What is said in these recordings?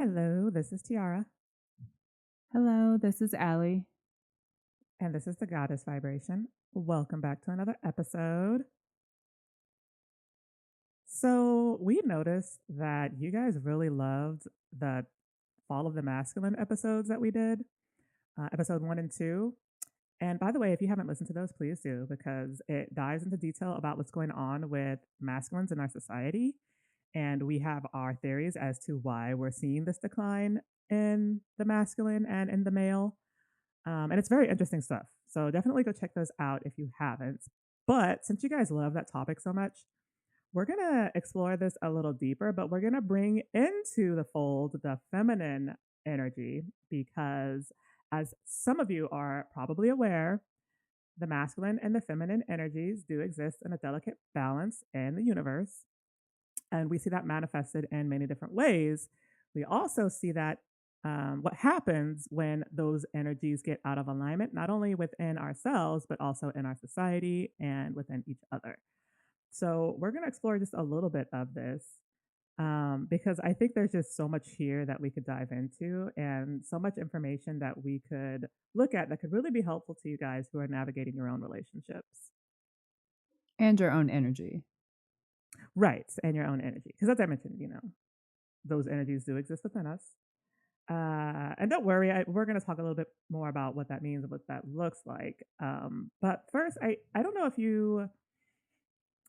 Hello, this is Tiara, Hello, this is Ali. and this is the Goddess Vibration. Welcome back to another episode. So, we noticed that you guys really loved the Fall of the Masculine episodes that we did, episode 1 and 2. And by the way, if you haven't listened to those, please do, because it dives into detail about what's going on with masculines in our society. And we have our theories as to why we're seeing this decline in the masculine and in the male. And it's very interesting stuff. So definitely go check those out if you haven't. But since you guys love that topic so much, we're going to explore this a little deeper, but we're going to bring into the fold the feminine energy because, as some of you are probably aware, the masculine and the feminine energies do exist in a delicate balance in the universe. And we see that manifested in many different ways. We also see that what happens when those energies get out of alignment, not only within ourselves, but also in our society and within each other. So, we're going to explore just a little bit of this because I think there's just so much here that we could dive into and so much information that we could look at that could really be helpful to you guys who are navigating your own relationships. And your own energy. Right. And your own energy. Because as I mentioned, those energies do exist within us. And don't worry, we're going to talk a little bit more about what that means and what that looks like. But first, I don't know if you,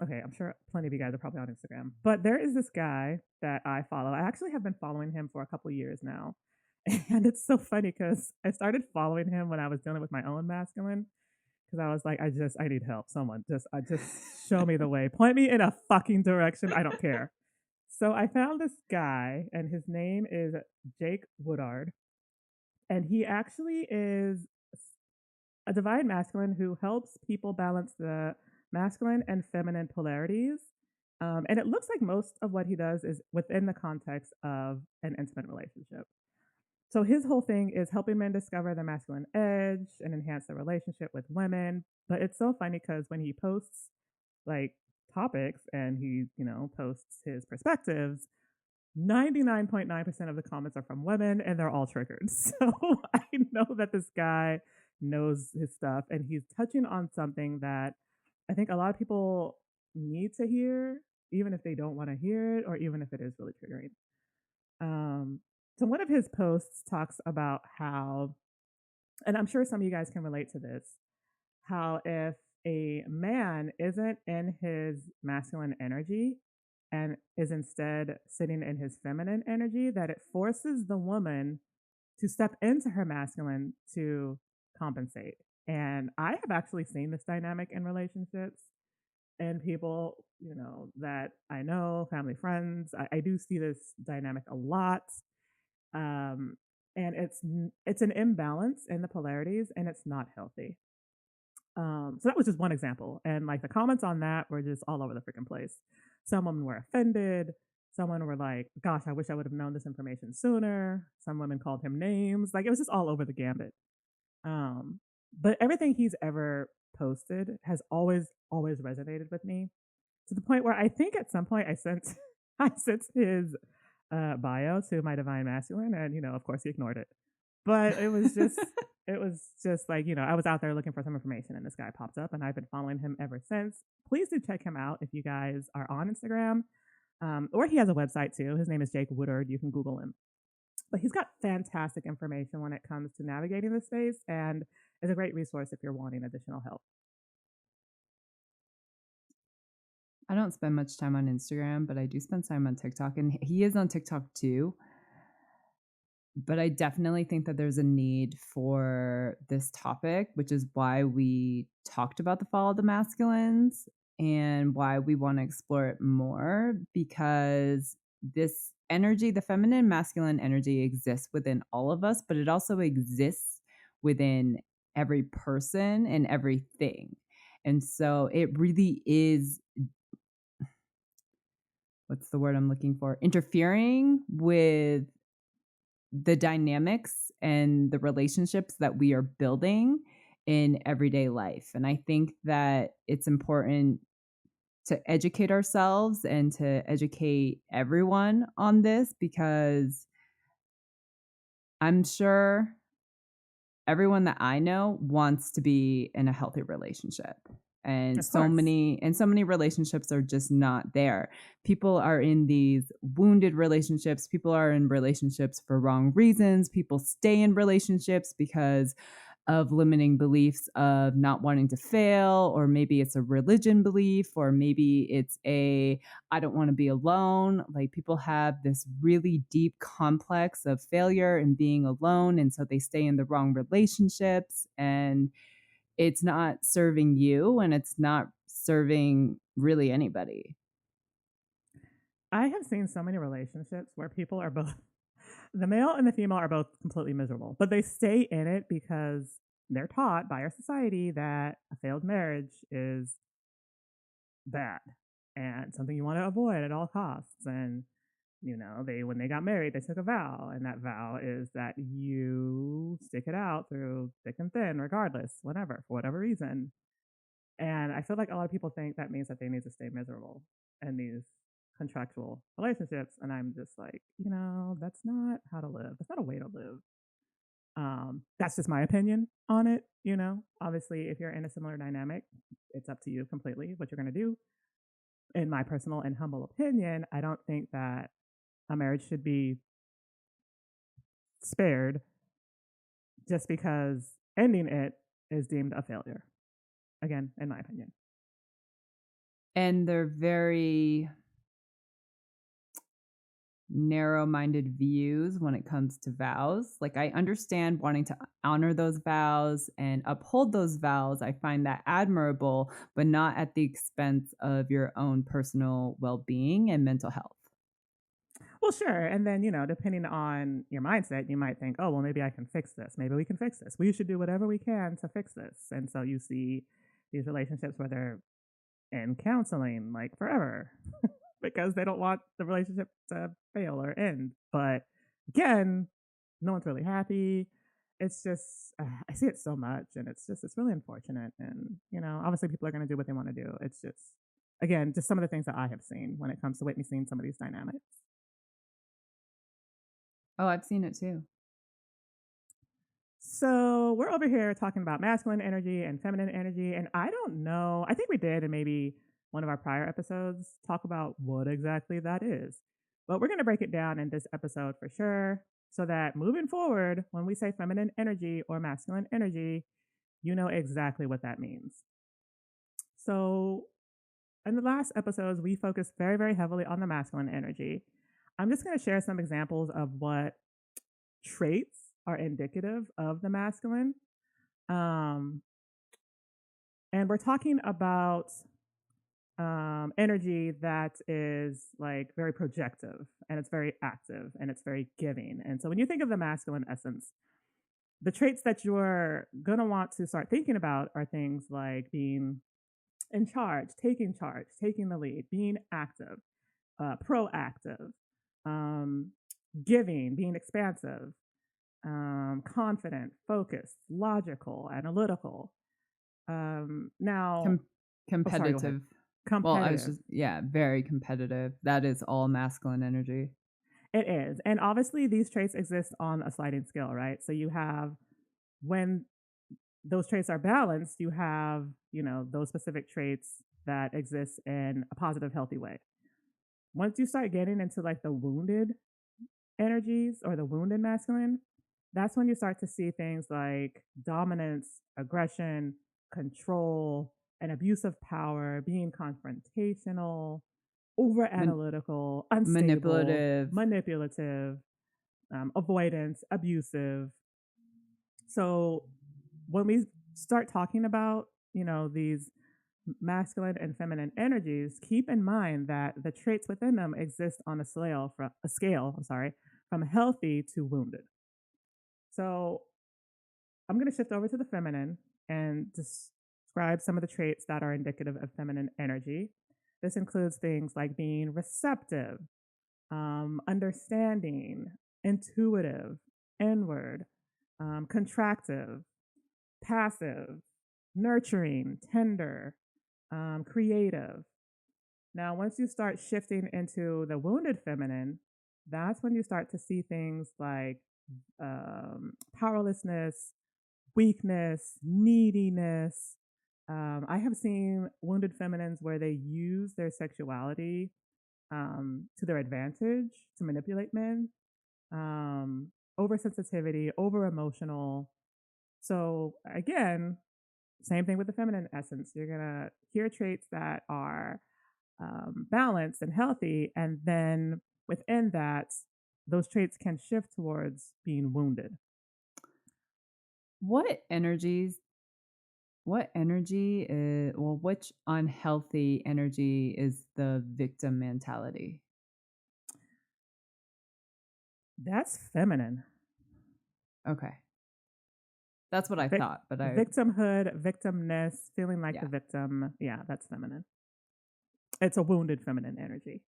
okay, I'm sure plenty of you guys are probably on Instagram, but there is this guy that I follow. I actually have been following him for a couple of years now. And it's so funny because I started following him when I was dealing with my own masculine. Because I was like, I need help. Someone just show me the way. Point me in a fucking direction. I don't care. So I found this guy, and his name is Jake Woodard, and he actually is a divine masculine who helps people balance the masculine and feminine polarities. And it looks like most of what he does is within the context of an intimate relationship. So his whole thing is helping men discover their masculine edge and enhance their relationship with women. But it's so funny because when he posts like topics and he, posts his perspectives, 99.9% of the comments are from women and they're all triggered. So I know that this guy knows his stuff and he's touching on something that I think a lot of people need to hear, even if they don't want to hear it or even if it is really triggering. Um, so one of his posts talks about how, and I'm sure some of you guys can relate to this, how if a man isn't in his masculine energy and is instead sitting in his feminine energy, that it forces the woman to step into her masculine to compensate. And I have actually seen this dynamic in relationships and people, that I know, family, friends. I do see this dynamic a lot. Um, and it's an imbalance in the polarities and it's not healthy. So that was just one example. And like the comments on that were just all over the freaking place. Some women were offended. Some women were like, gosh, I wish I would have known this information sooner. Some women called him names. Like it was just all over the gambit. But everything he's ever posted has always resonated with me to the point where I think at some point I sent I sent his bio to my divine masculine, and of course he ignored it. But it was just like I was out there looking for some information, and this guy popped up, and I've been following him ever since. Please do check him out if you guys are on Instagram, or he has a website too. His name is Jake Woodard. You can Google him. But he's got fantastic information when it comes to navigating the space, and is a great resource if you're wanting additional help. I don't spend much time on Instagram, but I do spend time on TikTok, and he is on TikTok too. But I definitely think that there's a need for this topic, which is why we talked about the fall of the masculines and why we want to explore it more, because this energy, the feminine masculine energy, exists within all of us, but it also exists within every person and everything. And so it really is, what's the word I'm looking for? Interfering with the dynamics and the relationships that we are building in everyday life. And I think that it's important to educate ourselves and to educate everyone on this, because I'm sure everyone that I know wants to be in a healthy relationship. Of course. And so many relationships are just not there. People are in these wounded relationships. People are in relationships for wrong reasons. People stay in relationships because of limiting beliefs of not wanting to fail, or maybe it's a religion belief, or maybe it's a I don't want to be alone. Like people have this really deep complex of failure and being alone, and so they stay in the wrong relationships, and it's not serving you and it's not serving really anybody. I have seen so many relationships where people are both the male and the female are both completely miserable, but they stay in it because they're taught by our society that a failed marriage is bad and something you want to avoid at all costs. And they when they got married, they took a vow, and that vow is that you stick it out through thick and thin, regardless, whatever, for whatever reason. And I feel like a lot of people think that means that they need to stay miserable in these contractual relationships. And I'm just like, that's not how to live. That's not a way to live. That's just my opinion on it. Obviously, if you're in a similar dynamic, it's up to you completely what you're going to do. In my personal and humble opinion, I don't think that a marriage should be spared just because ending it is deemed a failure. Again, in my opinion. And they're very narrow-minded views when it comes to vows. Like I understand wanting to honor those vows and uphold those vows. I find that admirable, but not at the expense of your own personal well-being and mental health. Well, sure. And then, depending on your mindset, you might think, oh, well, maybe I can fix this. Maybe we can fix this. We should do whatever we can to fix this. And so you see these relationships where they're in counseling like forever because they don't want the relationship to fail or end. But again, no one's really happy. It's just, I see it so much, and it's really unfortunate. And, obviously people are going to do what they want to do. It's just, again, just some of the things that I have seen when it comes to witnessing some of these dynamics. Oh, I've seen it too. So we're over here talking about masculine energy and feminine energy. And I don't know, I think we did in maybe one of our prior episodes talk about what exactly that is. But we're going to break it down in this episode for sure so that moving forward, when we say feminine energy or masculine energy, you know exactly what that means. So in the last episodes, we focused very, very heavily on the masculine energy. I'm just going to share some examples of what traits are indicative of the masculine. Um, and we're talking about energy that is like very projective, and it's very active, and it's very giving. And so when you think of the masculine essence, the traits that you're going to want to start thinking about are things like being in charge, taking the lead, being active, proactive, um, giving, being expansive, confident, focused, logical, analytical. Now, Com- oh, sorry, go ahead. competitive. Well, I was Competitive. just, yeah, very competitive. That is all masculine energy. It is. And obviously, these traits exist on a sliding scale, right? So you have, when those traits are balanced, you have, those specific traits that exist in a positive, healthy way. Once you start getting into like the wounded energies or the wounded masculine, that's when you start to see things like dominance, aggression, control, an abuse of power, being confrontational, over Man- analytical, unstable, manipulative. manipulative, avoidance, abusive. So when we start talking about, these masculine and feminine energies, keep in mind that the traits within them exist on a scale, I'm sorry, from healthy to wounded. So I'm going to shift over to the feminine and describe some of the traits that are indicative of feminine energy. This includes things like being receptive, understanding, intuitive, inward, contractive, passive, nurturing, tender, creative. Now, once you start shifting into the wounded feminine, that's when you start to see things like powerlessness, weakness, neediness. I have seen wounded feminines where they use their sexuality to their advantage to manipulate men. Oversensitivity, over emotional. So again, same thing with the feminine essence. You're gonna hear traits that are balanced and healthy, and then within that, those traits can shift towards being wounded. What energies what energy is well, which unhealthy energy is the victim mentality? That's feminine. Okay. That's what I Vic- thought, but I Victimhood, victimness, feeling like the yeah, victim. Yeah, that's feminine. It's a wounded feminine energy.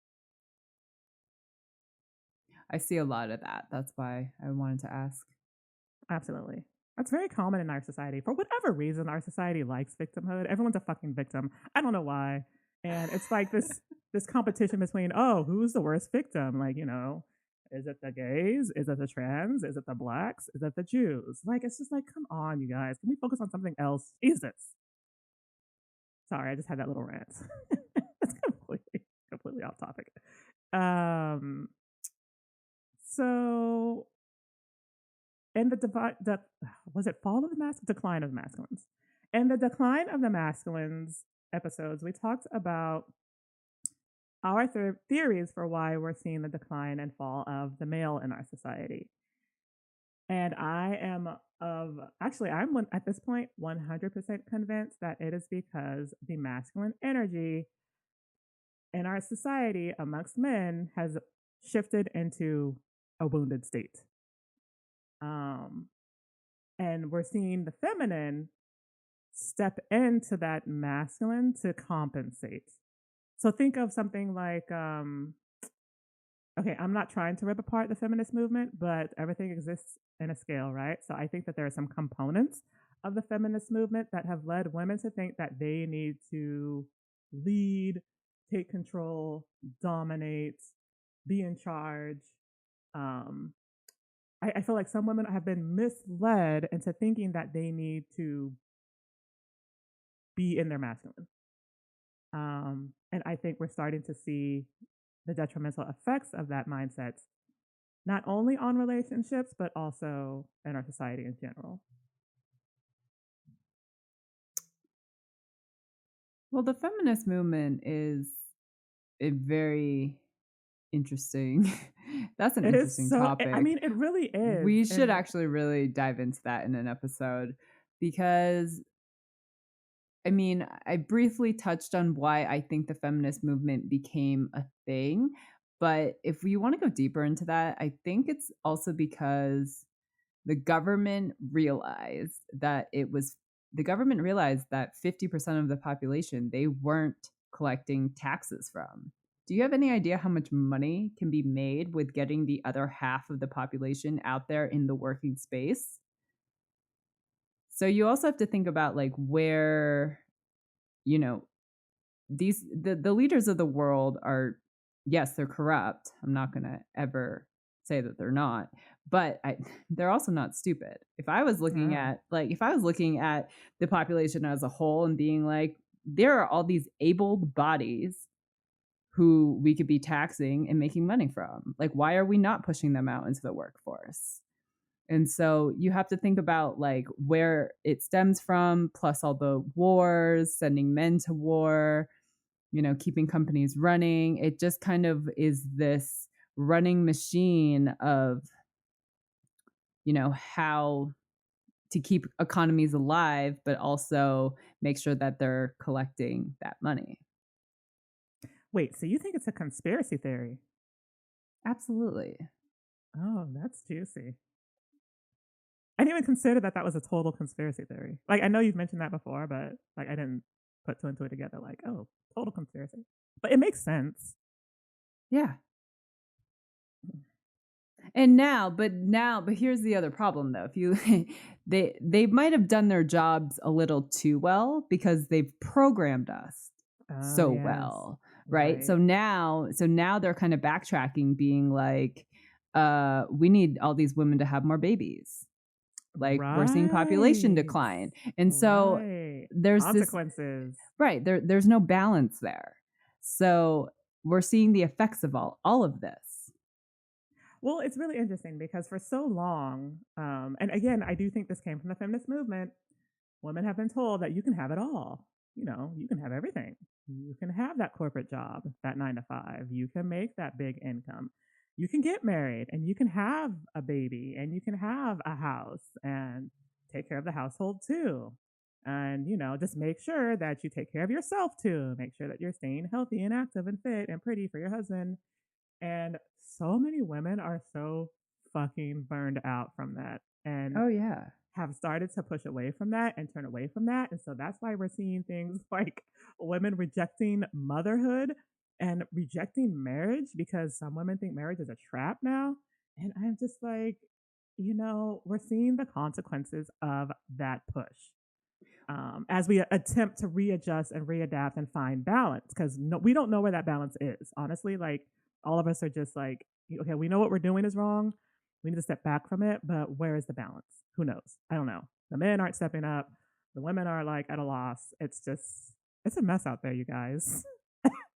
I see a lot of that. That's why I wanted to ask. Absolutely. That's very common in our society. For whatever reason, our society likes victimhood. Everyone's a fucking victim. I don't know why. And it's like this competition between, oh, who's the worst victim? Like, is it the gays? Is it the trans? Is it the blacks? Is it the Jews? Like, it's just like, come on, you guys. Can we focus on something else? Jesus. Sorry, I just had that little rant. It's completely off topic. Um, so and the was it fall of the decline of the masculines. In the decline of the masculines episodes, we talked about our theories for why we're seeing the decline and fall of the male in our society. And I am I'm at this point 100% convinced that it is because the masculine energy in our society amongst men has shifted into a wounded state. Um, and we're seeing the feminine step into that masculine to compensate. So think of something like, okay, I'm not trying to rip apart the feminist movement, but everything exists in a scale, right? So I think that there are some components of the feminist movement that have led women to think that they need to lead, take control, dominate, be in charge. Um, I feel like some women have been misled into thinking that they need to be in their masculine. And I think we're starting to see the detrimental effects of that mindset, not only on relationships, but also in our society in general. Well, the feminist movement is a very interesting that's an It is interesting so, I topic. mean, it really is. We should And actually really dive into that in an episode because I mean, I briefly touched on why I think the feminist movement became a thing, but if we want to go deeper into that, I think it's also because the government realized that it was the government realized that 50% of the population they weren't collecting taxes from. Do you have any idea how much money can be made with getting the other half of the population out there in the working space? So you also have to think about like where, you know, the leaders of the world are, yes, they're corrupt. I'm not going to ever say that they're not, but they're also not stupid. oh, If I was looking at the population as a whole and being like, there are all these abled bodies who we could be taxing and making money from. Like, why are we not pushing them out into the workforce? And so you have to think about like where it stems from, plus all the wars, sending men to war, keeping companies running. It just kind of is this running machine of, how to keep economies alive, but also make sure that they're collecting that money. wait, so you think it's a conspiracy theory? Absolutely. Oh, that's juicy. I didn't even consider that that was a total conspiracy theory. Like, I know you've mentioned that before, but like, I didn't put two and two together. Like, oh, total conspiracy. But it makes sense. Yeah. But here's the other problem though. If you they might have done their jobs a little too well because they've programmed us Oh, so yes. well, right? Right. So now they're kind of backtracking being like, we need all these women to have more babies. Like, we're seeing population Right. decline. And so Right. there's this Consequences. right, there's no balance there. So we're seeing the effects of all of this. Well, it's really interesting because for so long, and again, I do think this came from the feminist movement. Women have been told that you can have it all. You know, you can have everything. You can have that corporate job, that 9 to 5. You can make that big income. You can get married and you can have a baby and you can have a house and take care of the household too. And, just make sure that you take care of yourself too. Make sure that you're staying healthy and active and fit and pretty for your husband. And so many women are so fucking burned out from that and Oh, yeah. have started to push away from that and turn away from that. And so that's why we're seeing things like women rejecting motherhood and rejecting marriage because some women think marriage is a trap now. And I'm just like, we're seeing the consequences of that push as we attempt to readjust and readapt and find balance because no, we don't know where that balance is. Honestly, like all of us are just like, okay, we know what we're doing is wrong. We need to step back from it, but where is the balance? Who knows? I don't know. The men aren't stepping up. The women are like at a loss. It's a mess out there, you guys.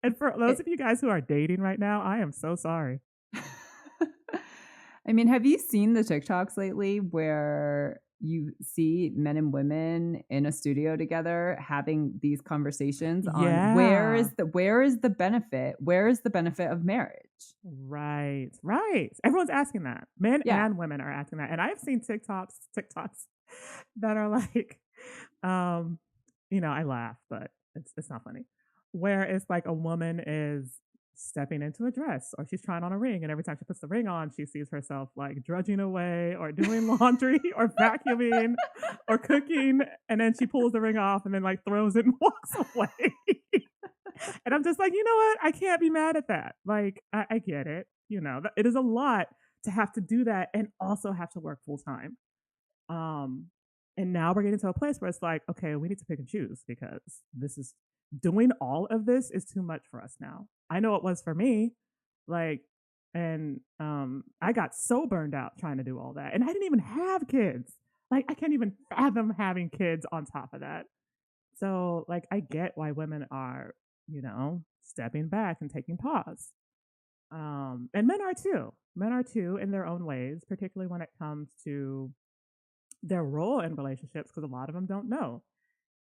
And for those It of you guys who are dating right now, I am so sorry. I mean, have you seen the TikToks lately where you see men and women in a studio together having these conversations on Yeah. where is the benefit? Where is the benefit of marriage? Right, right. Everyone's asking that. Men Yeah. and women are asking that. And I've seen TikToks that are like, um, I laugh, but it's not funny. Where it's like a woman is stepping into a dress or she's trying on a ring, and every time she puts the ring on, she sees herself like drudging away or doing laundry or vacuuming or cooking, and then she pulls the ring off and then like throws it and walks away. And I'm just like, you know what? I can't be mad at that. Like, I get it. It is a lot to have to do that and also have to work full time. Um, and now we're getting to a place where it's like, okay, we need to pick and choose because this is doing all of this is too much for us now. I know it was for me. Like, and I got so burned out trying to do all that. And I didn't even have kids. Like, I can't even fathom having kids on top of that. So, like, I get why women are, stepping back and taking pause. And men are too. Men are too in their own ways, particularly when it comes to their role in relationships, because a lot of them don't know.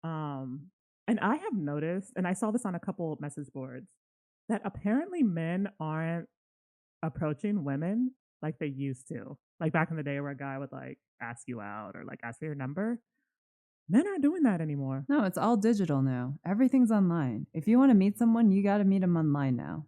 Um, and I have noticed, and I saw this on a couple message boards, that apparently men aren't approaching women like they used to. Like back in the day where a guy would like ask you out or like ask for your number. Men aren't doing that anymore. No, it's all digital now. Everything's online. If you want to meet someone, you got to meet them online now.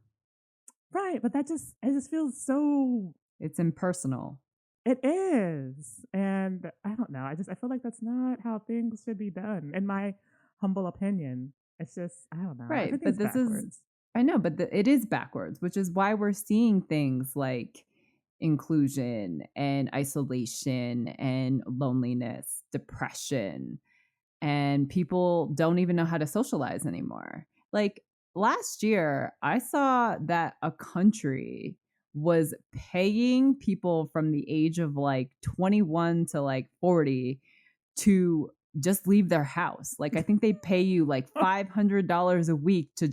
Right, but it just feels so. It's impersonal. It is. And I don't know. I feel like that's not how things should be done, in my humble opinion. It's just, I don't know. Right, but Everything's this is backwards. I know, but it is backwards, which is why we're seeing things like inclusion and isolation and loneliness, depression, and people don't even know how to socialize anymore. Like last year, I saw that a country was paying people from the age of like 21 to like 40 to just leave their house. Like I think they pay you like $500 a week to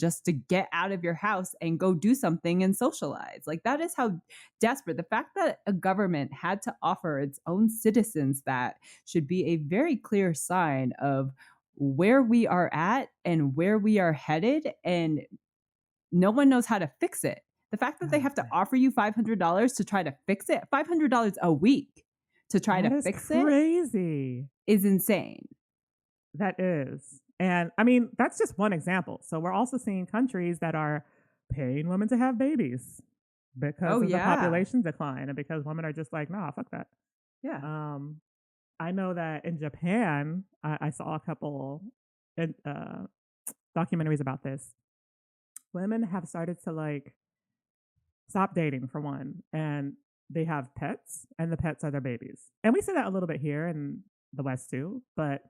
get out of your house and go do something and socialize. Like that is how desperate. The fact that a government had to offer its own citizens that should be a very clear sign of where we are at and where we are headed, and no one knows how to fix it. The fact that they Oh, have to man. offer you $500 to try to fix it, $500 a week to try That to is fix it crazy. is insane. That is. And I mean, that's just one example. So we're also seeing countries that are paying women to have babies because Oh, of the yeah. population decline and because women are just like, nah, fuck that. Yeah. Um, I know that in Japan, I saw a couple uh, documentaries about this. Women have started to like stop dating for one, and they have pets, and the pets are their babies. And we see that a little bit here in the West too, but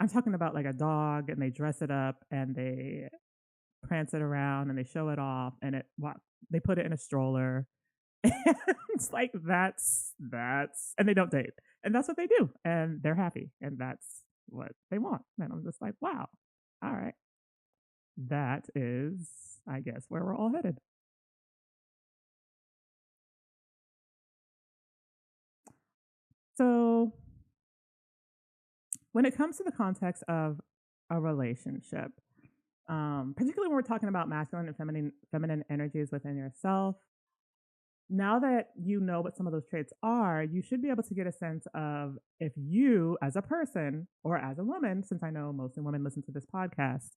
I'm talking about like a dog, and they dress it up and they prance it around and they show it off, and they put it in a stroller, And it's like and they don't date. And that's what they do. And they're happy. And that's what they want. And I'm just like, wow. All right. That is, I guess, where we're all headed. So when it comes to the context of a relationship, particularly when we're talking about masculine and feminine energies within yourself, now that you know what some of those traits are, you should be able to get a sense of if you, as a person or as a woman, since I know mostly women listen to this podcast,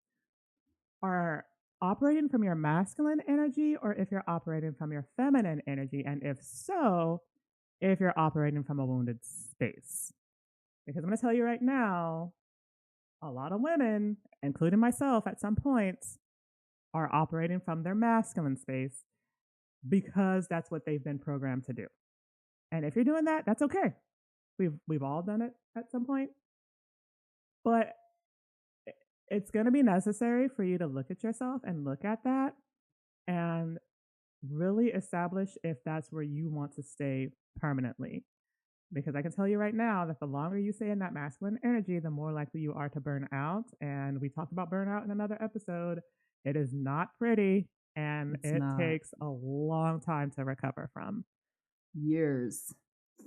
are operating from your masculine energy or if you're operating from your feminine energy. And if so, if you're operating from a wounded space. Because I'm going to tell you right now, a lot of women, including myself at some points, are operating from their masculine space because that's what they've been programmed to do. And if you're doing that, that's okay. We've all done it at some point. But it's going to be necessary for you to look at yourself and look at that and really establish if that's where you want to stay permanently. Because I can tell you right now that the longer you stay in that masculine energy, the more likely you are to burn out. And we talked about burnout in another episode. It is not pretty and It's it not. takes a long time to recover from. Years.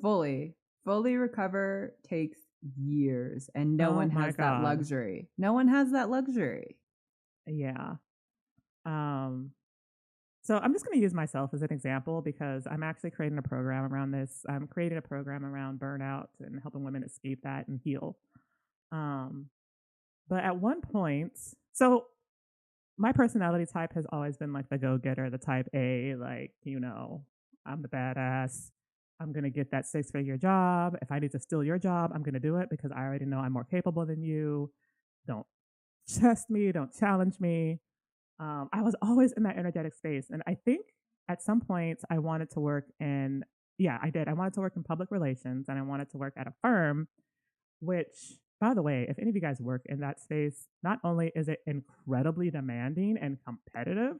Fully. Fully recover takes years, and no Oh one my has that God. luxury. No one has that luxury. Yeah. Um, so I'm just going to use myself as an example because I'm actually creating a program around this. I'm creating a program around burnout and helping women escape that and heal. Um, but at one point, so my personality type has always been like the go getter, the type A, like, I'm the badass. I'm going to get that 6-figure job. If I need to steal your job, I'm going to do it because I already know I'm more capable than you. Don't test me, don't challenge me. I was always in that energetic space. And I think at some point I wanted to work in, yeah, I did. I wanted to work in public relations and I wanted to work at a firm, which, by the way, if any of you guys work in that space, not only is it incredibly demanding and competitive,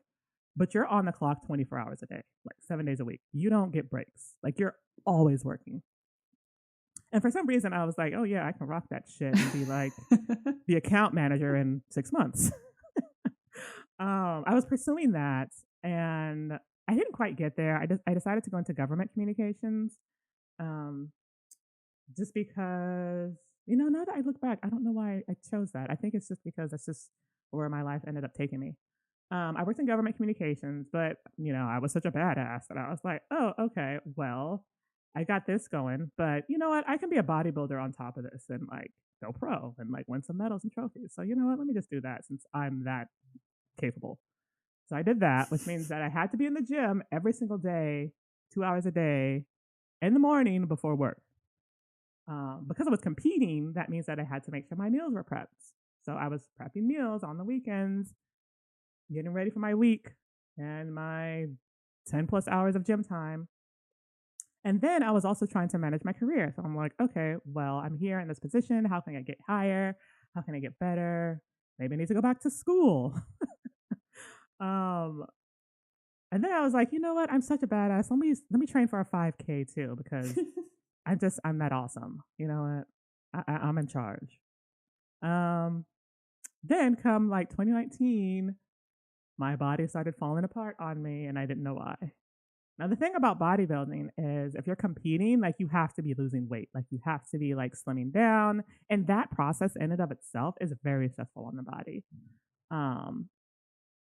but you're on the clock 24 hours a day, like 7 days a week. You don't get breaks. Like you're always working. And for some reason, I was like, oh, yeah, I can rock that shit and be like the account manager in 6 months. I was pursuing that and I didn't quite get there. I decided to go into government communications um, just because, now that I look back, I don't know why I chose that. I think it's just because that's just where my life ended up taking me. I worked in government communications, but, I was such a badass that I was like, oh, okay, well, I got this going, but you know what? I can be a bodybuilder on top of this and like go pro and like win some medals and trophies. So, you know what? Let me just do that since I'm that capable. So I did that, which means that I had to be in the gym every single day, 2 hours a day in the morning before work. Because I was competing, that means that I had to make sure my meals were prepped. So I was prepping meals on the weekends, getting ready for my week and my 10 plus hours of gym time. And then I was also trying to manage my career. So I'm like, okay, well, I'm here in this position. How can I get higher? How can I get better? Maybe I need to go back to school. um, And then I was like, you know what? I'm such a badass. Let me train for a 5K too because I'm that awesome. You know what? I'm in charge. Um, then come like 2019, my body started falling apart on me, and I didn't know why. Now the thing about bodybuilding is if you're competing, like you have to be losing weight, like you have to be like slimming down, and that process in and of itself is very stressful on the body. Um,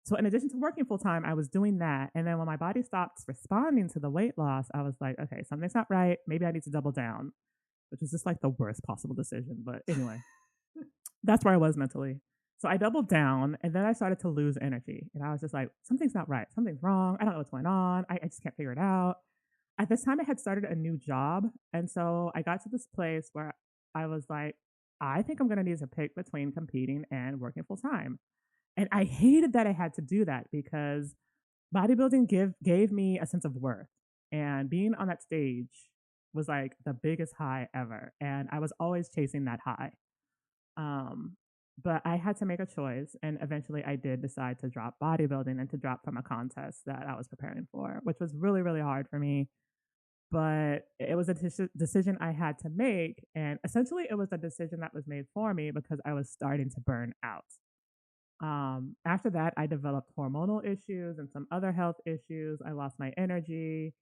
So in addition to working full time, I was doing that. And then when my body stopped responding to the weight loss, I was like, okay, something's not right. Maybe I need to double down, which was just like the worst possible decision. But anyway, that's where I was mentally. So I doubled down and then I started to lose energy. And I was just like, something's not right. Something's wrong. I don't know what's going on. I just can't figure it out. At this time, I had started a new job. And so I got to this place where I was like, I think I'm going to need to pick between competing and working full time. And I hated that I had to do that because bodybuilding gave me a sense of worth. And being on that stage was like the biggest high ever. And I was always chasing that high. Um, But I had to make a choice, and eventually I did decide to drop bodybuilding and to drop from a contest that I was preparing for, which was really, really hard for me. But it was a decision I had to make. And essentially, it was a decision that was made for me because I was starting to burn out. After that, I developed hormonal issues and some other health issues. I lost my energy.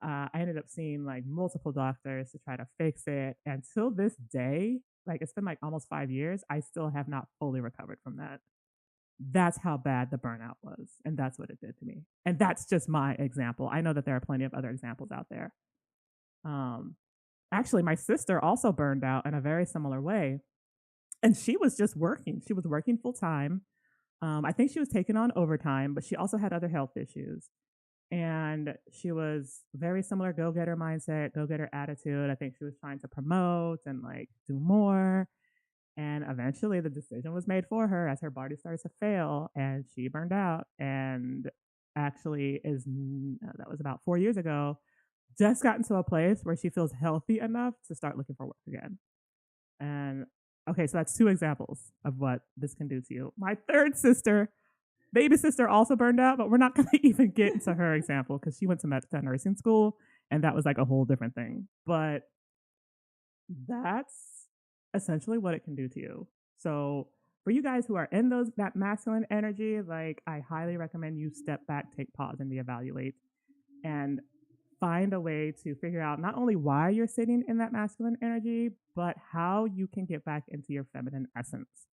I ended up seeing like multiple doctors to try to fix it. And till this day, like it's been like almost 5 years, I still have not fully recovered from that. That's how bad the burnout was. And that's what it did to me. And that's just my example. I know that there are plenty of other examples out there. Um, Actually, my sister also burned out in a very similar way. And she was just working. She was working full time. I think she was taking on overtime, but she also had other health issues. And she was very similar go getter mindset, go getter attitude. I think she was trying to promote and like do more. And eventually the decision was made for her as her body started to fail and she burned out. And actually, that was about 4 years ago, just gotten to a place where she feels healthy enough to start looking for work again. And okay, so that's two examples of what this can do to you. My third sister, baby sister, also burned out, but we're not going to even get into her example because she went to nursing school and that was like a whole different thing. But that's essentially what it can do to you. So for you guys who are in that masculine energy, like I highly recommend you step back, take pause, and reevaluate, and find a way to figure out not only why you're sitting in that masculine energy, but how you can get back into your feminine essence.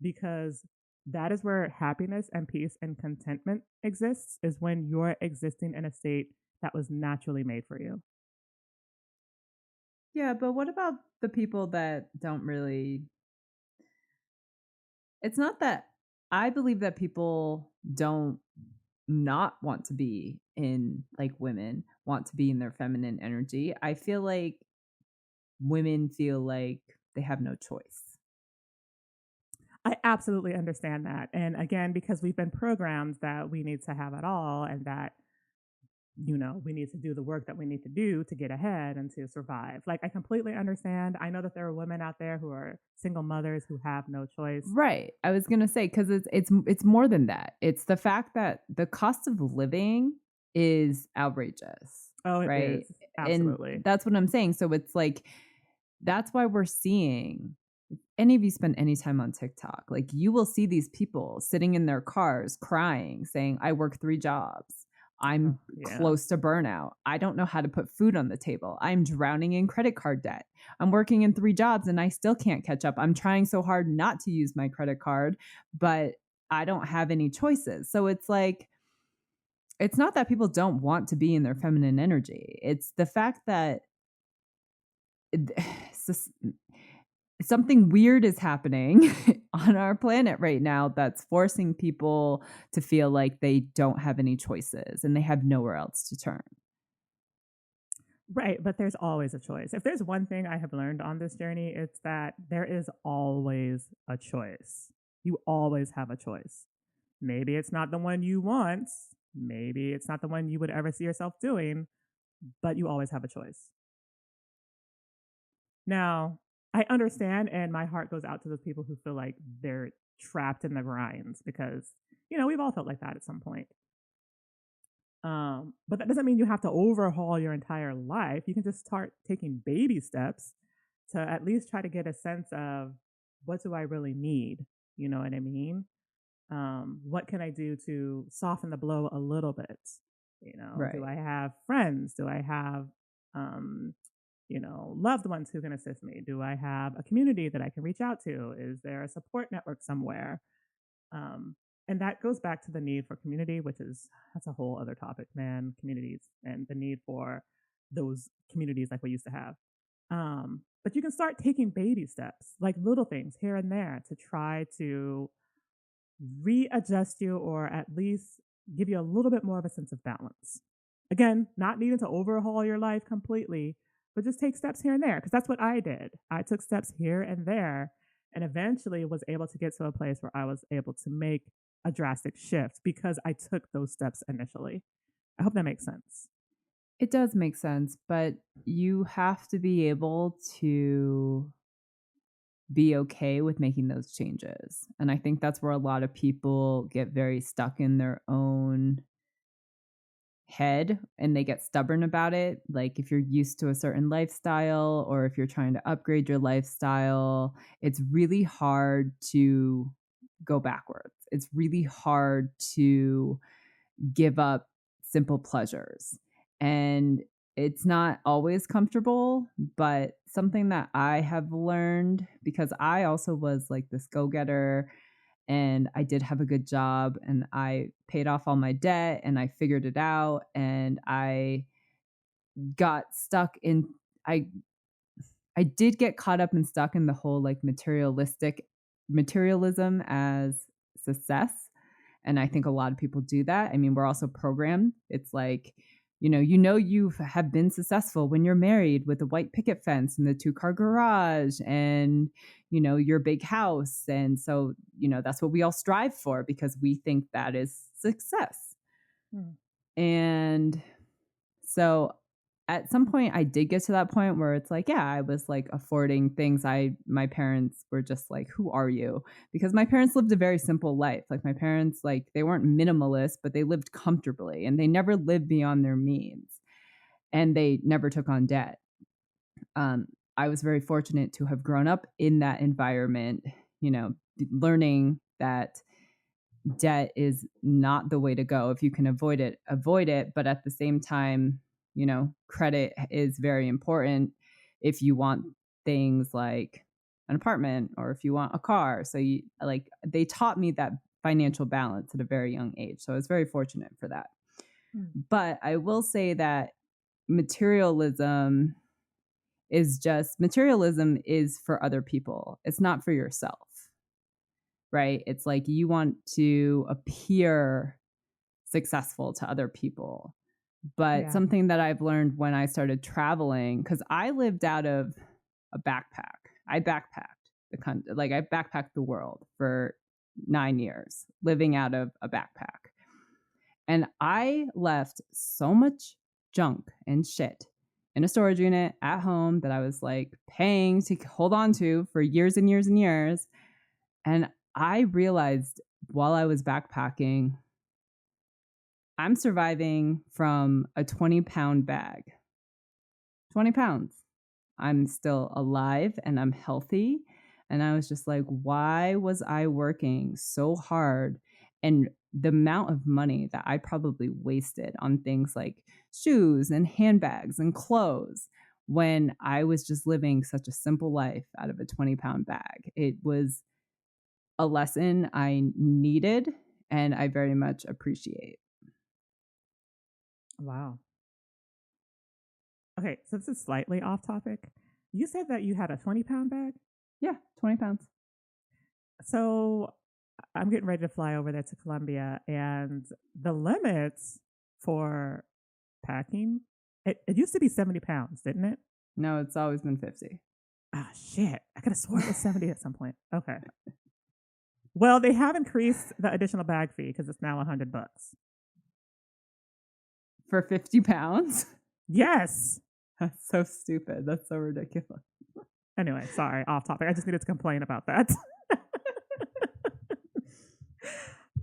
Because that is where happiness and peace and contentment exists, is when you're existing in a state that was naturally made for you. Yeah, but what about the people that don't really it's not that I believe that people don't not want to be in like women want to be in their feminine energy. I feel like women feel like they have no choice. I absolutely understand that. And again, because we've been programmed that we need to have it all and that, we need to do the work that we need to do to get ahead and to survive. Like, I completely understand. I know that there are women out there who are single mothers who have no choice. Right. I was gonna say because it's more than that. It's the fact that the cost of living is outrageous, Oh, it right? is. And Absolutely. that's what I'm saying. So it's like that's why we're seeing if any of you spend any time on TikTok, like you will see these people sitting in their cars crying, saying, I work 3 jobs. Oh, I'm yeah. close to burnout. I don't know how to put food on the table. I'm drowning in credit card debt. I'm working in 3 jobs and I still can't catch up. I'm trying so hard not to use my credit card, but I don't have any choices. So it's like, it's not that people don't want to be in their feminine energy. It's the fact that something weird is happening on our planet right now that's forcing people to feel like they don't have any choices and they have nowhere else to turn. Right. But there's always a choice. If there's one thing I have learned on this journey, it's that there is always a choice. You always have a choice. Maybe it's not the one you want. Maybe it's not the one you would ever see yourself doing, but you always have a choice. Now, I understand, and my heart goes out to those people who feel like they're trapped in the grinds because, we've all felt like that at some point. But that doesn't mean you have to overhaul your entire life. You can just start taking baby steps to at least try to get a sense of what do I really need? You know what I mean? What can I do to soften the blow a little bit? Do Right. I have friends? Do I have, um, loved ones who can assist me? Do I have a community that I can reach out to? Is there a support network somewhere? Um, and that goes back to the need for community, which is that's a whole other topic, man. Communities and the need for those communities like we used to have. But you can start taking baby steps, like little things here and there, to try to readjust you or at least give you a little bit more of a sense of balance. Again, not needing to overhaul your life completely, but just take steps here and there because that's what I did. I took steps here and there and eventually was able to get to a place where I was able to make a drastic shift because I took those steps initially. I hope that makes sense. It does make sense, but you have to be able to be okay with making those changes. And I think that's where a lot of people get very stuck in their own head and they get stubborn about it. Like if you're used to a certain lifestyle or if you're trying to upgrade your lifestyle, it's really hard to go backwards. It's really hard to give up simple pleasures. And it's not always comfortable, but something that I have learned because I also was like this go getter and I did have a good job and I paid off all my debt and I figured it out and I got stuck in I I did get caught up and stuck in the whole like materialism as success. And I think a lot of people do that. I mean, we're also programmed. It's like, you have been successful when you're married with a white picket fence and the two-car garage and, your big house. And so, that's what we all strive for because we think that is success. Hmm. And so at some point I did get to that point where it's like, yeah, I was like affording things my parents were just like, who are you? Because my parents lived a very simple life. Like my parents, like they weren't minimalist, but they lived comfortably and they never lived beyond their means and they never took on debt. Um, I was very fortunate to have grown up in that environment, learning that debt is not the way to go. If you can avoid it, avoid it. But at the same time, credit is very important if you want things like an apartment or if you want a car. So they taught me that financial balance at a very young age. So I was very fortunate for that. Hmm. But I will say that materialism materialism is for other people. It's not for yourself, right? It's like you want to appear successful to other people. But Yeah. something that I've learned when I started traveling, because I lived out of a backpack. I backpacked I backpacked the world for 9 years, living out of a backpack. And I left so much junk and shit in a storage unit at home that I was like paying to hold on to for years and years and years. And I realized while I was backpacking, I'm surviving from a 20-pound bag. 20 pounds. I'm still alive and I'm healthy. And I was just like, why was I working so hard? And the amount of money that I probably wasted on things like shoes and handbags and clothes when I was just living such a simple life out of a 20-pound bag. It was a lesson I needed and I very much appreciate. Wow. Okay, so this is slightly off topic. You said that you had a 20-pound bag? Yeah, 20 pounds. So I'm getting ready to fly over there to Colombia, and the limits for packing, it used to be 70 pounds, didn't it? No, it's always been 50. Ah, shit. I could have sworn it was 70 at some point. Okay. Well, they have increased the additional bag fee because it's now $100. For 50 pounds? Yes. That's so stupid. That's so ridiculous. Anyway, sorry, off topic. I just needed to complain about that.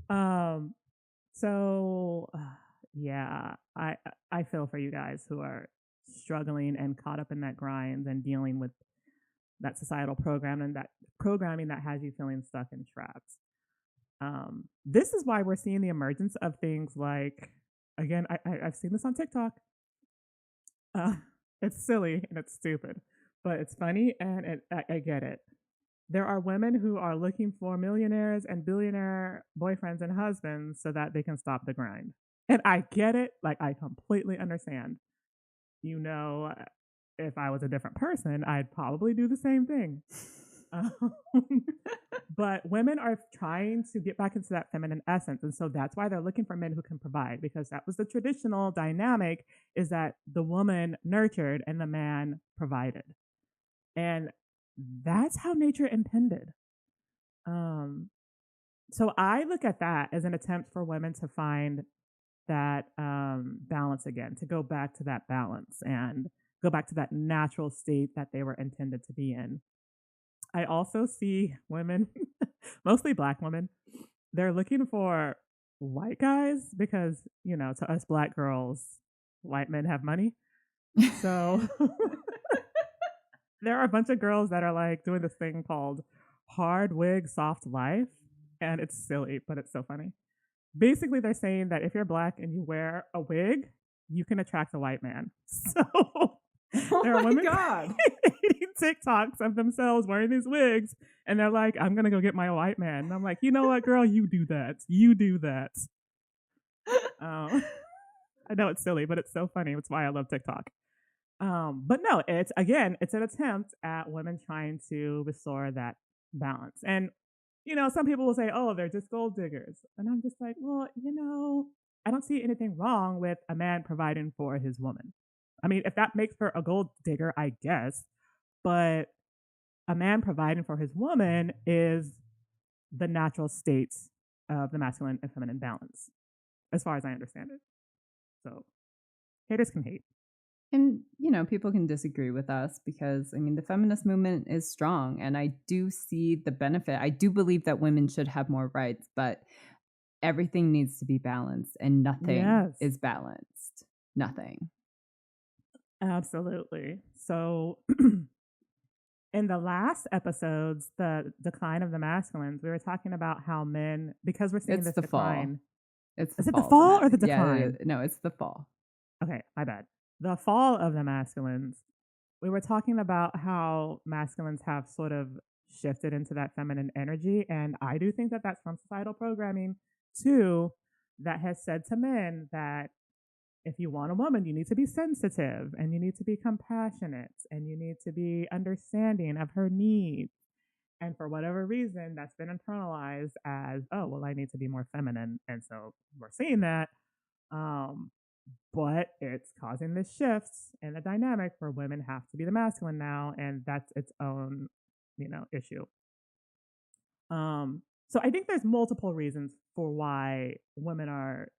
um, so yeah, I feel for you guys who are struggling and caught up in that grind and dealing with that societal program and that programming that has you feeling stuck and trapped. This is why we're seeing the emergence of things like, again, I've seen this on TikTok. Uh, it's silly and it's stupid, but it's funny and I get it. There are women who are looking for millionaires and billionaire boyfriends and husbands so that they can stop the grind. And I get it. Like, I completely understand. You know, if I was a different person, I'd probably do the same thing. Um, but women are trying to get back into that feminine essence. And so that's why they're looking for men who can provide, because that was the traditional dynamic, is that the woman nurtured and the man provided. And that's how nature intended. Um, so I look at that as an attempt for women to find that balance again, to go back to that balance and go back to that natural state that they were intended to be in. I also see women, mostly black women, they're looking for white guys because, to us black girls, white men have money. So there are a bunch of girls that are like doing this thing called hard wig, soft life. And it's silly, but it's so funny. Basically, they're saying that if you're black and you wear a wig, you can attract a white man. So Oh there are my women god. creating TikToks of themselves wearing these wigs, and they're like, "I'm gonna go get my white man." And I'm like, you know what, girl, you do that. You do that. Um, I know it's silly, but it's so funny. That's why I love TikTok. But no, it's an attempt at women trying to restore that balance. And some people will say, "Oh, they're just gold diggers," and I'm just like, well, I don't see anything wrong with a man providing for his woman. I mean, if that makes her a gold digger, I guess. But a man providing for his woman is the natural state of the masculine and feminine balance, as far as I understand it. So haters can hate. And, people can disagree with us because, I mean, the feminist movement is strong and I do see the benefit. I do believe that women should have more rights, but everything needs to be balanced and nothing Yes, is balanced. Nothing. absolutely. So in the last episodes, the decline of the masculines, we were talking about how men, because we're seeing It's this the fall. decline. It's the Is it the fall of the fall or man. the Yeah, it is. decline? No, it's the fall. Okay, my bad. The fall of the masculines. We were talking about how masculines have sort of shifted into that feminine energy. And I do think that that's from societal programming, too, that has said to men that if you want a woman, you need to be sensitive and you need to be compassionate and you need to be understanding of her needs. And for whatever reason, that's been internalized as, oh, well, I need to be more feminine. And so we're seeing that. Um, but it's causing this shifts in the dynamic where women have to be the masculine now. And that's its own, issue. So I think there's multiple reasons for why women are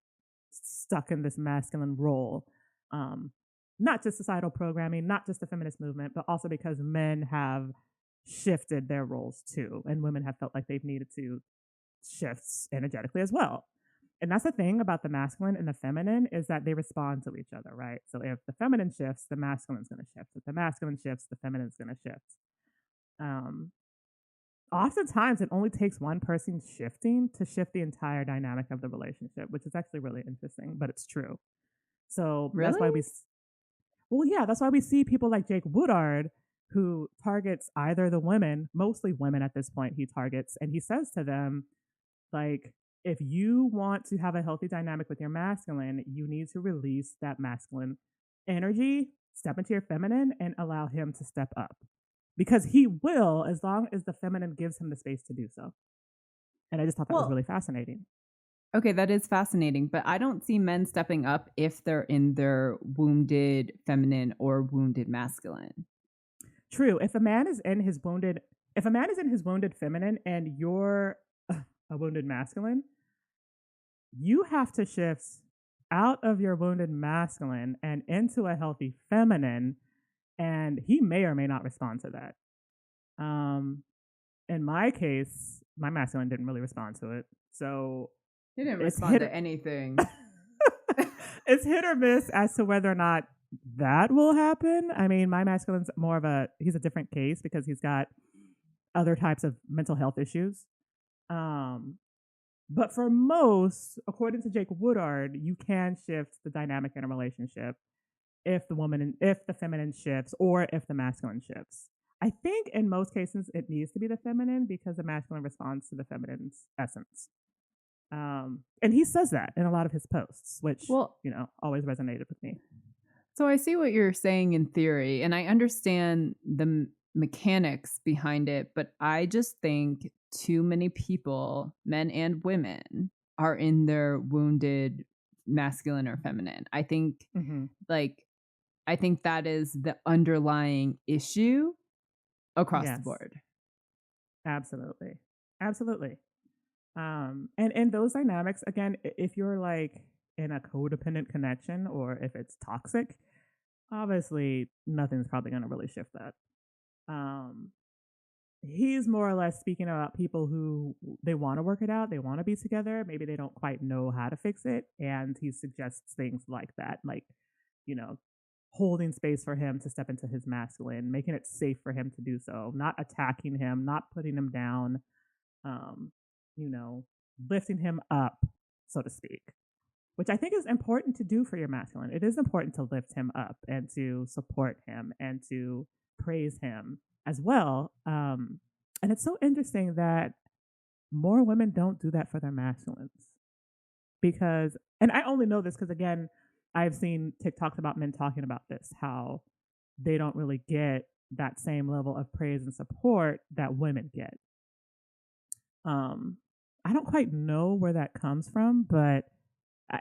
stuck in this masculine role. Um, Not just societal programming, not just the feminist movement, but also because men have shifted their roles too, and women have felt like they've needed to shift energetically as well. And that's the thing about the masculine and the feminine is that they respond to each other, right? So if the feminine shifts, the masculine's going to shift. If the masculine shifts, the feminine's going to shift. Um, Oftentimes, it only takes one person shifting to shift the entire dynamic of the relationship, which is actually really interesting, but it's true. So that's why Really? well, yeah, that's why we see people like Jake Woodard, who targets either the women, mostly women at this point, he targets, and he says to them, like, if you want to have a healthy dynamic with your masculine, you need to release that masculine energy, step into your feminine, and allow him to step up. Because he will, as long as the feminine gives him the space to do so. And I just thought that was Well, really fascinating. okay, that is fascinating, but I don't see men stepping up if they're in their wounded feminine or wounded masculine. True. If a man is in his wounded feminine and you're a wounded masculine, you have to shift out of your wounded masculine and into a healthy feminine, and he may or may not respond to that. Um, in my case, my masculine didn't really respond to it, so He didn't it's respond hit. to anything. It's hit or miss as to whether or not that will happen. I mean, my masculine's he's a different case because he's got other types of mental health issues. Um, but for most, according to Jake Woodard, you can shift the dynamic in a relationship if the feminine shifts or if the masculine shifts. I think in most cases it needs to be the feminine because the masculine responds to the feminine's essence. And he says that in a lot of his posts, which Well, always resonated with me. so I see what you're saying in theory, and I understand the mechanics behind it, but I just think too many people, men and women, are in their wounded masculine or feminine. Hmm. Like, I think that is the underlying issue across the Yes, board. absolutely, absolutely. And in those dynamics, again, if you're like in a codependent connection or if it's toxic, obviously nothing's probably going to really shift that. Um, he's more or less speaking about people who they want to work it out, they want to be together, maybe they don't quite know how to fix it, and he suggests things like that, like, you know, holding space for him to step into his masculine, making it safe for him to do so, not attacking him, not putting him down, um, you know, lifting him up, so to speak, which I think is important to do for your masculine. It is important to lift him up and to support him and to praise him as well. And it's so interesting that more women don't do that for their masculines because, and I only know this because, again, I've seen TikToks about men talking about this, how they don't really get that same level of praise and support that women get. Um, I don't quite know where that comes from, but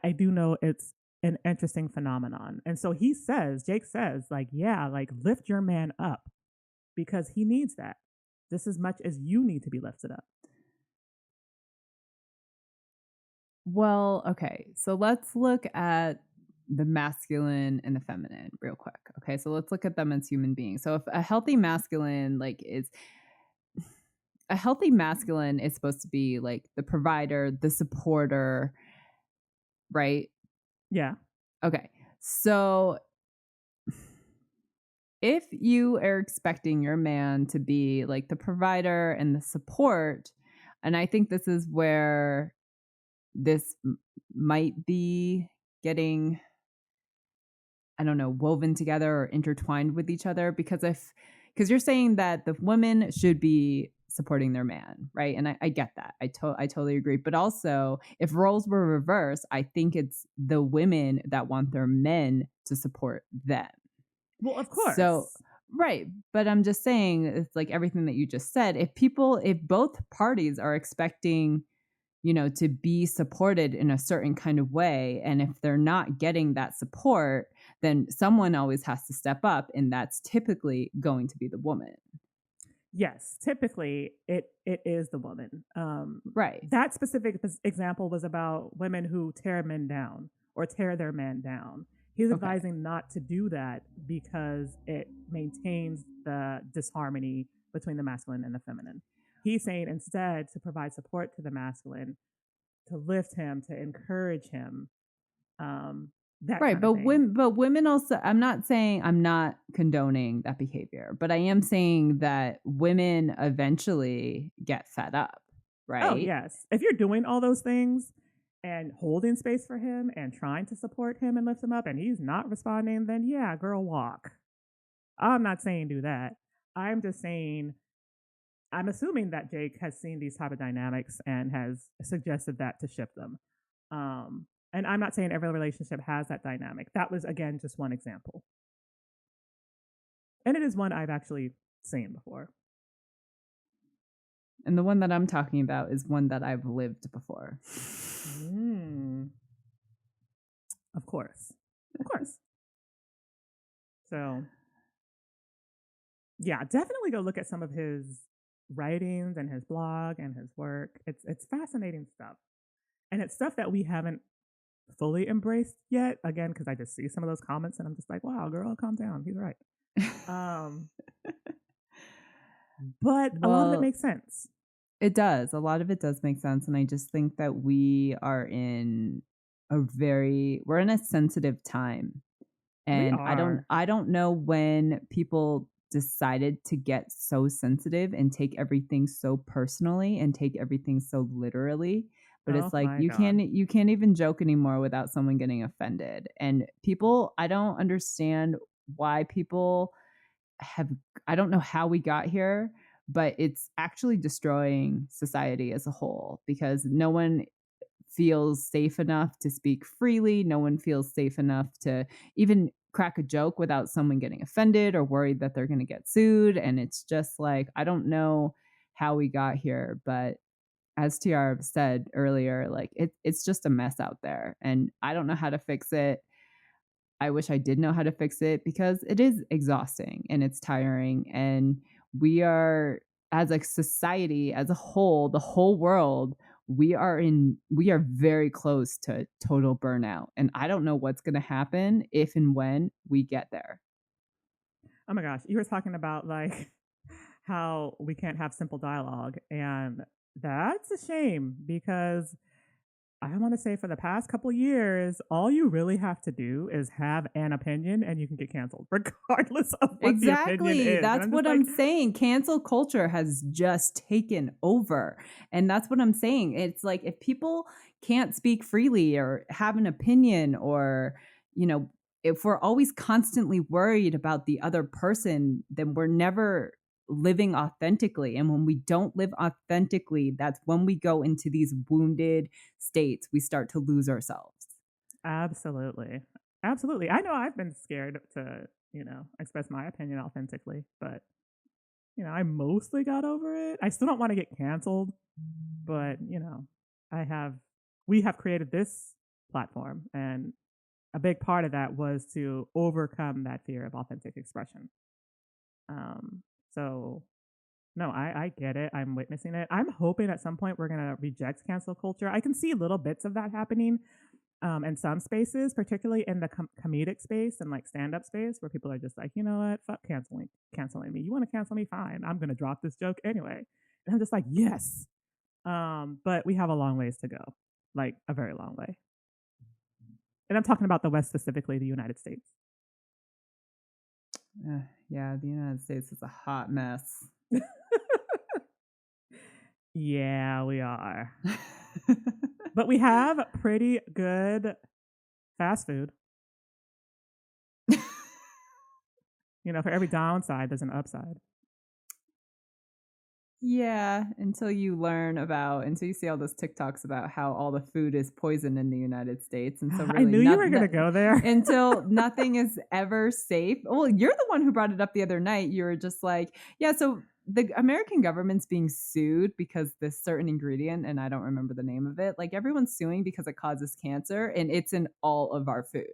I do know it's an interesting phenomenon. And so he says, Jake says, like, yeah, like lift your man up because he needs that just as much as you need to be lifted up. Well, okay. So let's look at the masculine and the feminine real quick. Okay. So let's look at them as human beings. So if a healthy masculine is supposed to be like the provider, the supporter, right? Yeah. Okay. So if you are expecting your man to be like the provider and the support, and I think this is where this might be getting, I don't know, woven together or intertwined with each other, because you're saying that the women should be supporting their man, right? And I get that. I totally agree. But also, if roles were reversed, I think it's the women that want their men to support them. Well, of So, course. right. But I'm just saying, it's like everything that you just said. If both parties are expecting, to be supported in a certain kind of way, and if they're not getting that support, then someone always has to step up, and that's typically going to be the woman. Yes, typically it is the woman. Right. That specific example was about women who tear men down or tear their man down. He's Okay. advising not to do that because it maintains the disharmony between the masculine and the feminine. He's saying instead to provide support to the masculine, to lift him, to encourage him, that Right, kind of thing. but women also, I'm not condoning that behavior, but I am saying that women eventually get fed up, Oh, right? yes. If you're doing all those things and holding space for him and trying to support him and lift him up and he's not responding, then yeah, girl, walk. I'm not saying do that. I'm just saying, I'm assuming that Jake has seen these type of dynamics and has suggested that to shift them. And I'm not saying every relationship has that dynamic. That was, again, just one example. And it is one I've actually seen before. And the one that I'm talking about is one that I've lived before. Of course. Of course. So, yeah, definitely go look at some of his writings and his blog and his work. It's fascinating stuff. And it's stuff that we haven't fully embraced yet. Again, because I just see some of those comments and I'm just like, wow, girl, calm down. He's right. Um, but a lot of it Well, makes sense. it does. A lot of it does make sense. And I just think that we're in a sensitive time. We And are. I don't know when people decided to get so sensitive and take everything so personally and take everything so literally. But Oh it's like my God. you can't even joke anymore without someone getting offended. And people, I don't understand why people have, I don't know how we got here, but it's actually destroying society as a whole, because no one feels safe enough to speak freely. No one feels safe enough to even crack a joke without someone getting offended or worried that they're going to get sued. And it's just like, I don't know how we got here, but as Tiara said earlier, like it's just a mess out there, and I don't know how to fix it. I wish I did know how to fix it, because it is exhausting and it's tiring. And we are, as a society as a whole, the whole world, we are very close to total burnout. And I don't know what's going to happen if and when we get there. Oh my gosh. You were talking about like how we can't have simple dialogue. And that's a shame because I want to say for the past couple years, all you really have to do is have an opinion and you can get canceled, regardless of what the opinion Exactly. is. And That's I'm just what like, I'm saying. Cancel culture has just taken over. And that's what I'm saying. It's like if people can't speak freely or have an opinion or, you know, if we're always constantly worried about the other person, then we're never living authentically. And when we don't live authentically, that's when we go into these wounded states. We start to lose ourselves. absolutely. Absolutely. I know I've been scared to, express my opinion authentically, but, I mostly got over it. I still don't want to get canceled, but, we have created this platform. And a big part of that was to overcome that fear of authentic expression. So no, I get it. I'm witnessing it. I'm hoping at some point we're gonna reject cancel culture. I can see little bits of that happening in some spaces, particularly in the comedic space and like stand up space, where people are just like, you know what, fuck canceling me. You want to cancel me? Fine. I'm gonna drop this joke anyway. And I'm just like, yes. But we have a long ways to go, like a very long way. And I'm talking about the West, specifically the United States. Yeah, the United States is a hot mess. Yeah, we are. But we have pretty good fast food. For every downside, there's an upside. Yeah, until you see all those TikToks about how all the food is poison in the United States, and so I really knew you were going to go there. until nothing is ever safe. Well, you're the one who brought it up the other night. You were just like, yeah, so the American government's being sued because this certain ingredient, and I don't remember the name of it, like everyone's suing because it causes cancer and it's in all of our food.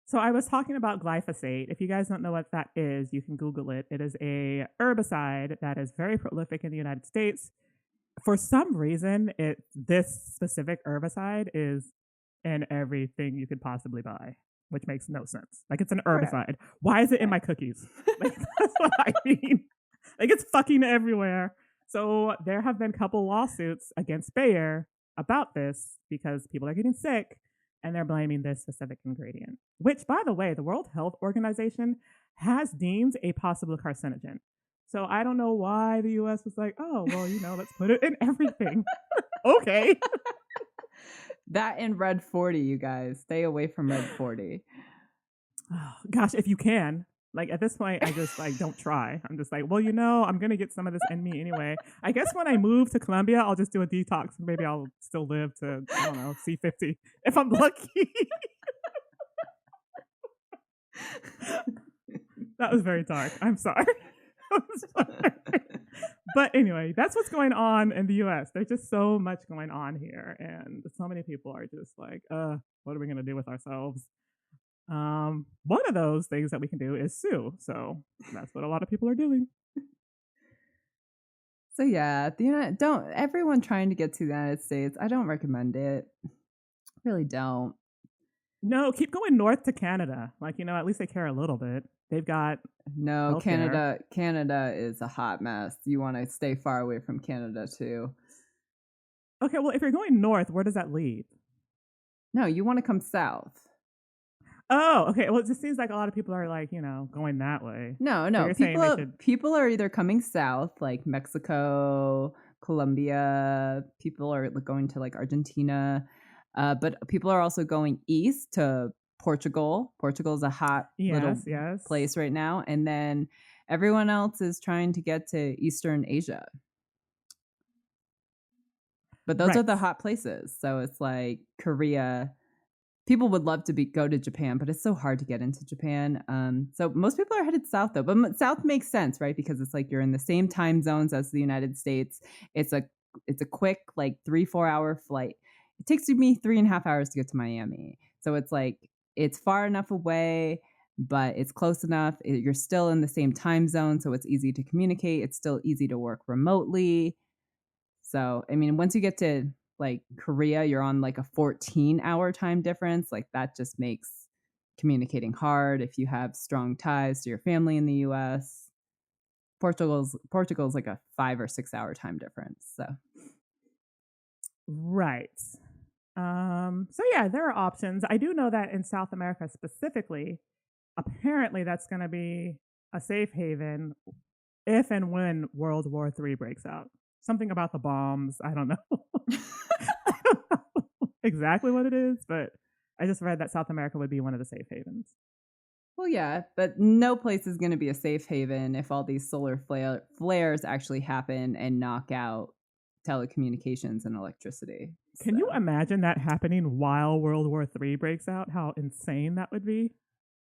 So I was talking about glyphosate. If you guys don't know what that is, you can Google it. It is a herbicide that is very prolific in the United States. For some reason, this specific herbicide is in everything you could possibly buy, which makes no sense. Like it's an Correct. herbicide. Why is it in my cookies? Like that's what I mean. Like it's fucking everywhere. So there have been a couple lawsuits against Bayer about this because people are getting sick and they're blaming this specific ingredient, which, by the way, the World Health Organization has deemed a possible carcinogen. So I don't know why the US was like, oh, well, let's put it in everything. Okay. That and Red 40, you guys. Stay away from Red 40. Oh, gosh, if you can. Like at this point, I just like don't try. I'm just like, well, I'm gonna get some of this in me anyway. I guess when I move to Colombia, I'll just do a detox. Maybe I'll still live to, I don't know, C50 if I'm lucky. That was very dark. I'm sorry. I'm sorry. But anyway, that's what's going on in the US. There's just so much going on here. And so many people are just like, what are we going to do with ourselves? One of those things that we can do is sue. So that's what a lot of people are doing. So yeah, don't everyone trying to get to the United States. I don't recommend it. Really don't. No, keep going north to Canada. Like, at least they care a little bit. They've got No, healthcare. Canada is a hot mess. You want to stay far away from Canada too. Okay, well, if you're going north, where does that lead? No, you want to come south. Oh, okay. Well, it just seems like a lot of people are like, going that way. No, So no. you're saying they should. People are either coming south, like Mexico, Colombia. People are going to like Argentina, but people are also going east to Portugal. Portugal is a hot little Yes. place right now, and then everyone else is trying to get to Eastern Asia. But those are Right. the hot places. So it's like Korea. People would love to go to Japan, but it's so hard to get into Japan. So most people are headed south though, but south makes sense, right? Because it's like you're in the same time zones as the United States. It's a quick like 3-4 hour flight. It takes me 3.5 hours to get to Miami. So it's like it's far enough away, but it's close enough. You're still in the same time zone, so it's easy to communicate. It's still easy to work remotely. So, I mean, once you get to like Korea, you're on like a 14-hour time difference. Like that just makes communicating hard if you have strong ties to your family in the US. Portugal's like a 5 or 6 hour time difference. So Right. So yeah, there are options. I do know that in South America specifically, apparently that's going to be a safe haven if and when World War III breaks out. Something about the bombs. I don't know. I don't know exactly what it is, but I just read that South America would be one of the safe havens. well, yeah, but no place is going to be a safe haven if all these solar flares actually happen and knock out telecommunications and electricity. Can you imagine that happening while World War III breaks out? How insane that would be.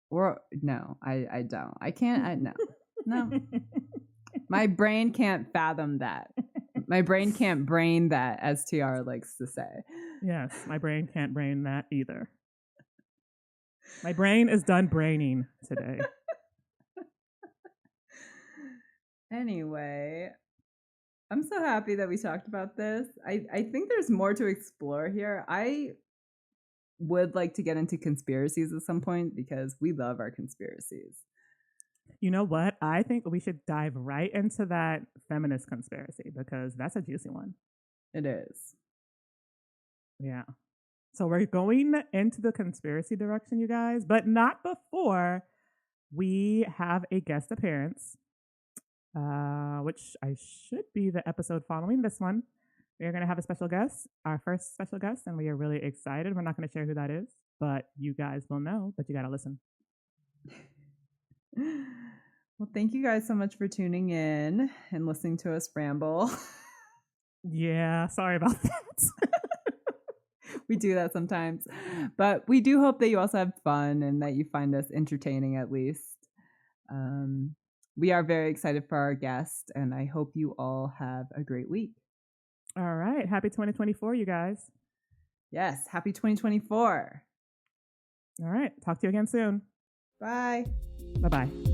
Or no, I don't. I can't. No. My brain can't fathom that. My brain can't brain that, as Tiarra likes to say. Yes, my brain can't brain that either. My brain is done braining today. Anyway, I'm so happy that we talked about this. I think there's more to explore here. I would like to get into conspiracies at some point because we love our conspiracies. You know what? I think we should dive right into that feminist conspiracy because that's a juicy one. It is. Yeah. So we're going into the conspiracy direction, you guys, but not before we have a guest appearance, which I should be the episode following this one. We are going to have a special guest, our first special guest, and we are really excited. We're not going to share who that is, but you guys will know, but you got to listen. Well, thank you guys so much for tuning in and listening to us ramble. Yeah, sorry about that. We do that sometimes, but we do hope that you also have fun and that you find us entertaining at least. We are very excited for our guest, and I hope you all have a great week. All right. Happy 2024, you guys. Yes. Happy 2024. All right. Talk to you again soon. Bye. Bye-bye.